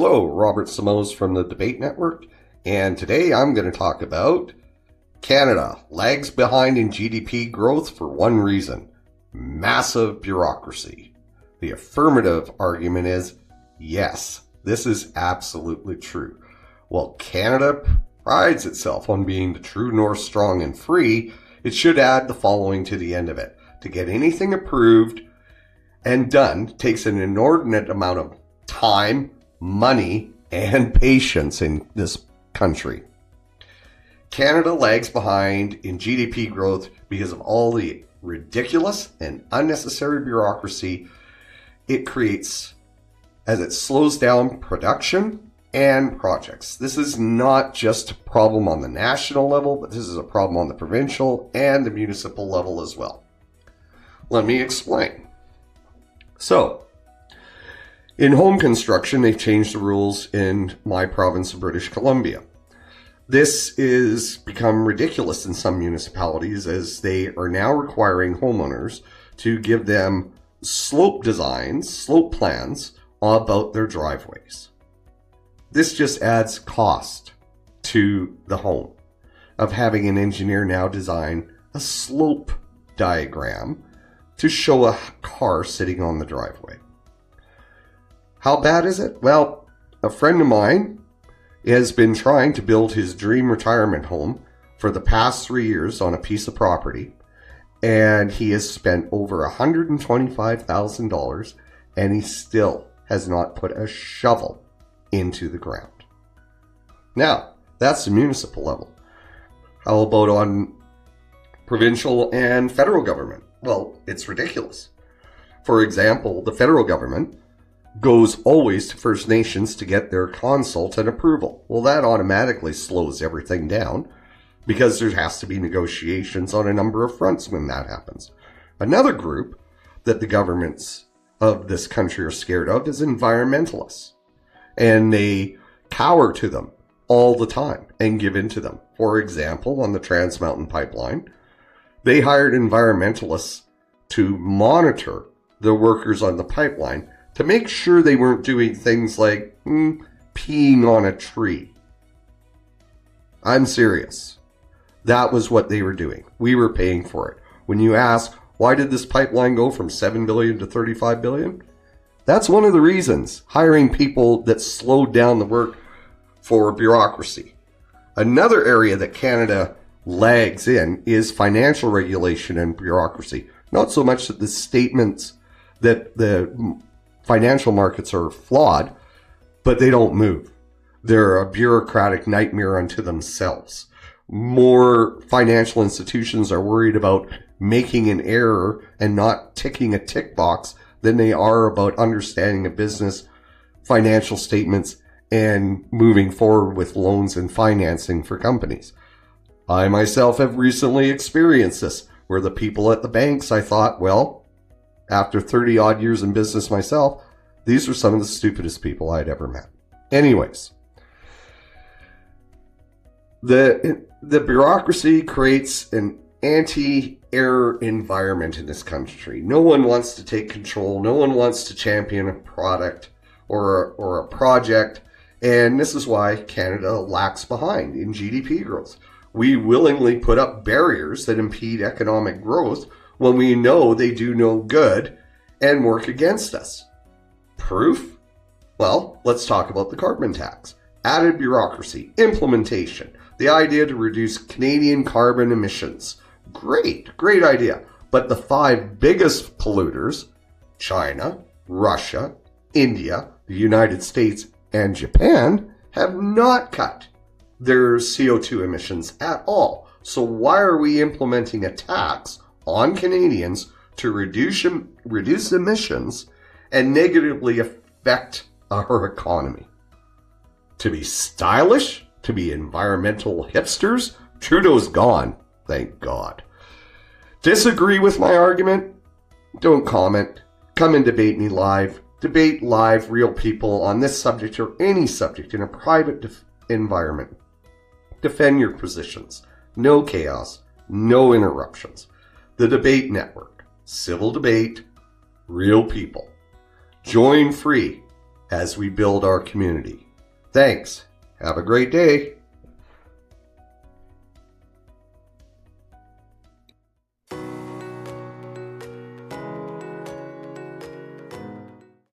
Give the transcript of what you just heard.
Hello, Robert Samos from the Debate Network, and today I'm going to talk about Canada lags behind in GDP growth for one reason: massive bureaucracy. The affirmative argument is, yes, this is absolutely true. While Canada prides itself on being the true north, strong and free, it should add the following to the end of it. To get anything approved and done takes an inordinate amount of time, money, and patience in this country. Canada lags behind in GDP growth because of all the ridiculous and unnecessary bureaucracy it creates as it slows down production and projects. This is not just a problem on the national level, but this is a problem on the provincial and the municipal level as well. Let me explain. So, in home construction, they've changed the rules in my province of British Columbia. This is become ridiculous in some municipalities as they are now requiring homeowners to give them slope designs, slope plans about their driveways. This just adds cost to the home of having an engineer now design a slope diagram to show a car sitting on the driveway. How bad is it? Well, a friend of mine has been trying to build his dream retirement home for the past 3 years on a piece of property, and he has spent over $125,000, and he still has not put a shovel into the ground. Now, that's the municipal level. How about on provincial and federal government? Well, it's ridiculous. For example, the federal government goes always to First Nations to get their consult and approval. Well, that automatically slows everything down because there has to be negotiations on a number of fronts when that happens. Another group that the governments of this country are scared of is environmentalists. And they cower to them all the time and give in to them. For example, on the Trans Mountain Pipeline, they hired environmentalists to monitor the workers on the pipeline to make sure they weren't doing things like peeing on a tree. I'm serious. That was what they were doing. We were paying for it. When you ask, why did this pipeline go from $7 billion to $35 billion? That's one of the reasons. Hiring people that slowed down the work for bureaucracy. Another area that Canada lags in is financial regulation and bureaucracy. Not so much that the statements that the financial markets are flawed, but they don't move. They're a bureaucratic nightmare unto themselves. More financial institutions are worried about making an error and not ticking a tick box than they are about understanding a business, financial statements, and moving forward with loans and financing for companies. I myself have recently experienced this, where the people at the banks, I thought, well, after 30 odd years in business myself, these were some of the stupidest people I'd ever met. Anyways, the bureaucracy creates an anti-error environment in this country. No one wants to take control. No one wants to champion a product or a project. And this is why Canada lacks behind in GDP growth. We willingly put up barriers that impede economic growth when we know they do no good and work against us. Proof? Well, let's talk about the carbon tax. Added bureaucracy, implementation, the idea to reduce Canadian carbon emissions. Great idea. But the 5 biggest polluters, China, Russia, India, the United States, and Japan, have not cut their CO2 emissions at all. So why are we implementing a tax on Canadians to reduce emissions and negatively affect our economy? To be stylish? To be environmental hipsters? Trudeau's gone, thank God. Disagree with my argument? Don't comment. Come and debate me live. Debate live, real people on this subject or any subject in a private environment. Defend your positions. No chaos. No interruptions. The Debate Network. Civil debate. Real people. Join free. as we build our community. Thanks. Have a great day.